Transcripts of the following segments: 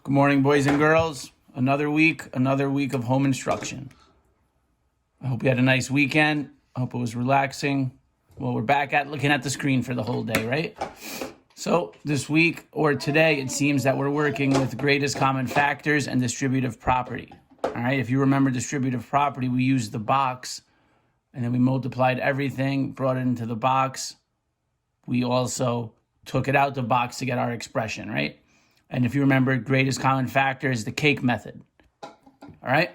Good morning, boys and girls. Another week of home instruction. I hope you had a nice weekend. I hope it was relaxing. Well, we're back at looking at the screen for the whole day, right? So this week or today, it seems that we're working with greatest common factors and distributive property. All right, if you remember distributive property, we used the box and then we multiplied everything, brought it into the box. We also took it out the box to get our expression, right? And if you remember, greatest common factor is the cake method. All right?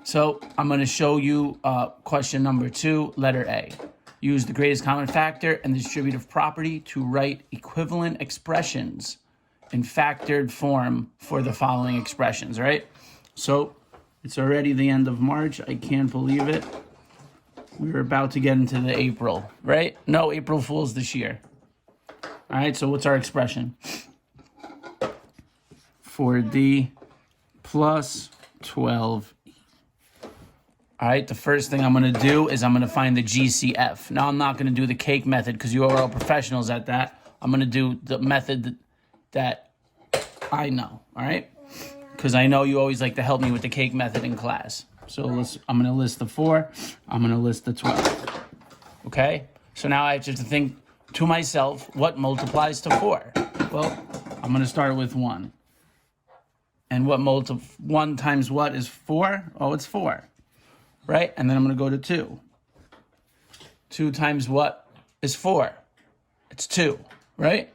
So I'm going to show you question number 2, letter A. Use the greatest common factor and the distributive property to write equivalent expressions in factored form for the following expressions, right? So it's already the end of March. I can't believe it. We're about to get into the April, right? No April Fools this year. All right, so what's our expression? 4D plus 12E. All right, the first thing I'm going to do is I'm going to find the GCF. Now, I'm not going to do the cake method because you are all professionals at that. I'm going to do the method that I know, all right? Because I know you always like to help me with the cake method in class. So I'm going to list the 4. I'm going to list the 12. Okay? So now I have to think to myself, what multiplies to 4? Well, I'm going to start with 1. And what 1 times what is 4? Oh, it's 4. Right? And then I'm going to go to 2. 2 times what is 4? It's 2. Right?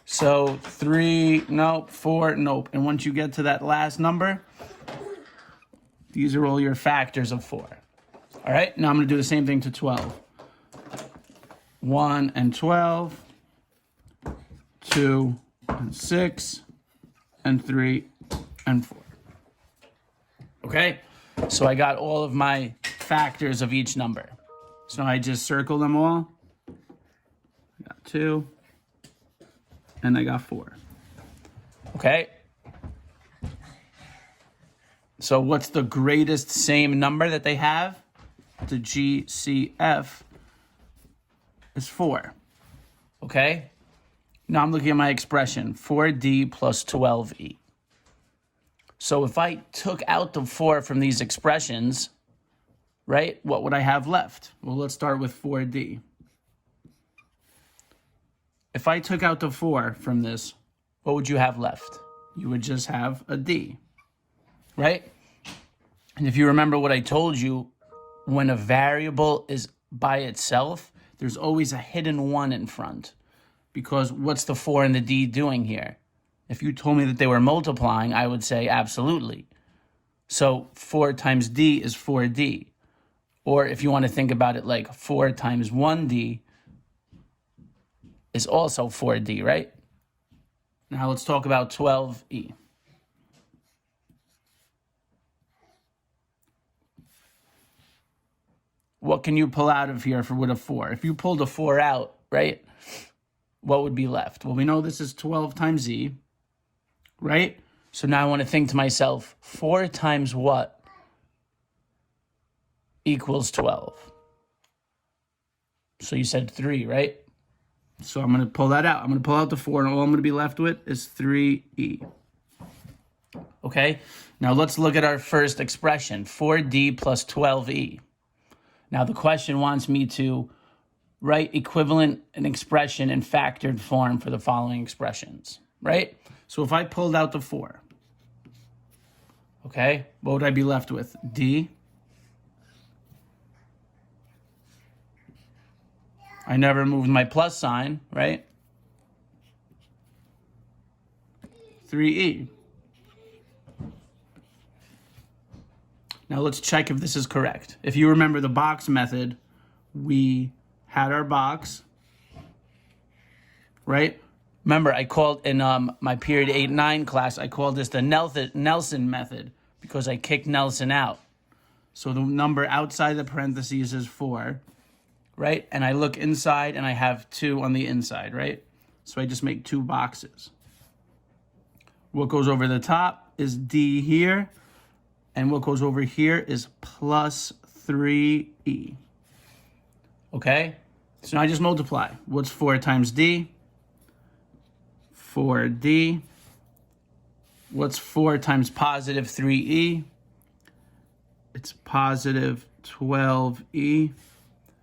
So 3, nope. 4, nope. And once you get to that last number, these are all your factors of 4. All right? Now I'm going to do the same thing to 12. 1 and 12. 2 and 6. And 3 and 4. Okay? So I got all of my factors of each number. So I just circle them all. I got 2. And I got 4. Okay? So what's the greatest same number that they have? The GCF is 4. Okay? Now I'm looking at my expression, 4D plus 12E. So if I took out the 4 from these expressions, right, what would I have left? Well, let's start with 4D. If I took out the 4 from this, what would you have left? You would just have a D, right? And if you remember what I told you, when a variable is by itself, there's always a hidden 1 in front. Because what's the 4 and the D doing here? If you told me that they were multiplying, I would say absolutely. So 4 times D is 4D. Or if you want to think about it like 4 times 1D is also 4D, right? Now let's talk about 12E. What can you pull out of here with a 4? If you pulled a 4 out, right, what would be left? Well, we know this is 12 times E. Right? So now I want to think to myself, 4 times what equals 12? So you said 3, right? So I'm going to pull that out. I'm going to pull out the 4, and all I'm going to be left with is 3E. Okay? Now let's look at our first expression, 4D plus 12E. Now the question wants me to write equivalent an expression in factored form for the following expressions, right? So if I pulled out the 4, okay, what would I be left with? D. I never moved my plus sign, right? 3E. Now let's check if this is correct. If you remember the box method, we had our box, right? Remember, I called in my period 8-9 class, I called this the Nelson method because I kicked Nelson out. So the number outside the parentheses is 4, right? And I look inside and I have 2 on the inside, right? So I just make 2 boxes. What goes over the top is D here, and what goes over here is plus 3E. Okay? So now I just multiply. What's 4 times D? 4D What's 4 times positive 3e? It's positive 12e.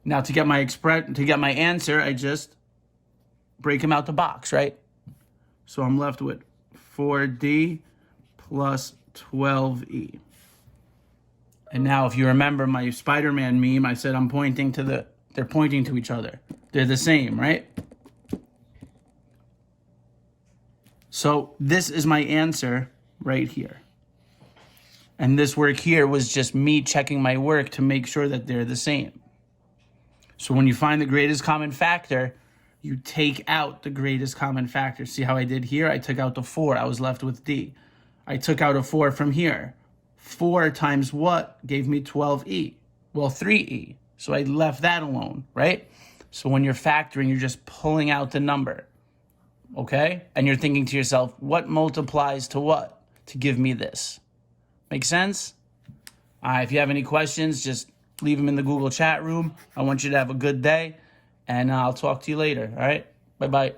Now to get my answer, I just break them out the box, right? So I'm left with 4d plus 12e. And now if you remember my Spider-Man meme, I said they're pointing to each other. They're the same, right? So this is my answer right here. And this work here was just me checking my work to make sure that they're the same. So when you find the greatest common factor, you take out the greatest common factor. See how I did here? I took out the 4. I was left with D. I took out a 4 from here. 4 times what gave me 12e? Well, 3e. So I left that alone, right? So when you're factoring, you're just pulling out the number, okay? And you're thinking to yourself, what multiplies to what to give me this? Make sense? All right, if you have any questions, just leave them in the Google chat room. I want you to have a good day, and I'll talk to you later, all right? Bye-bye.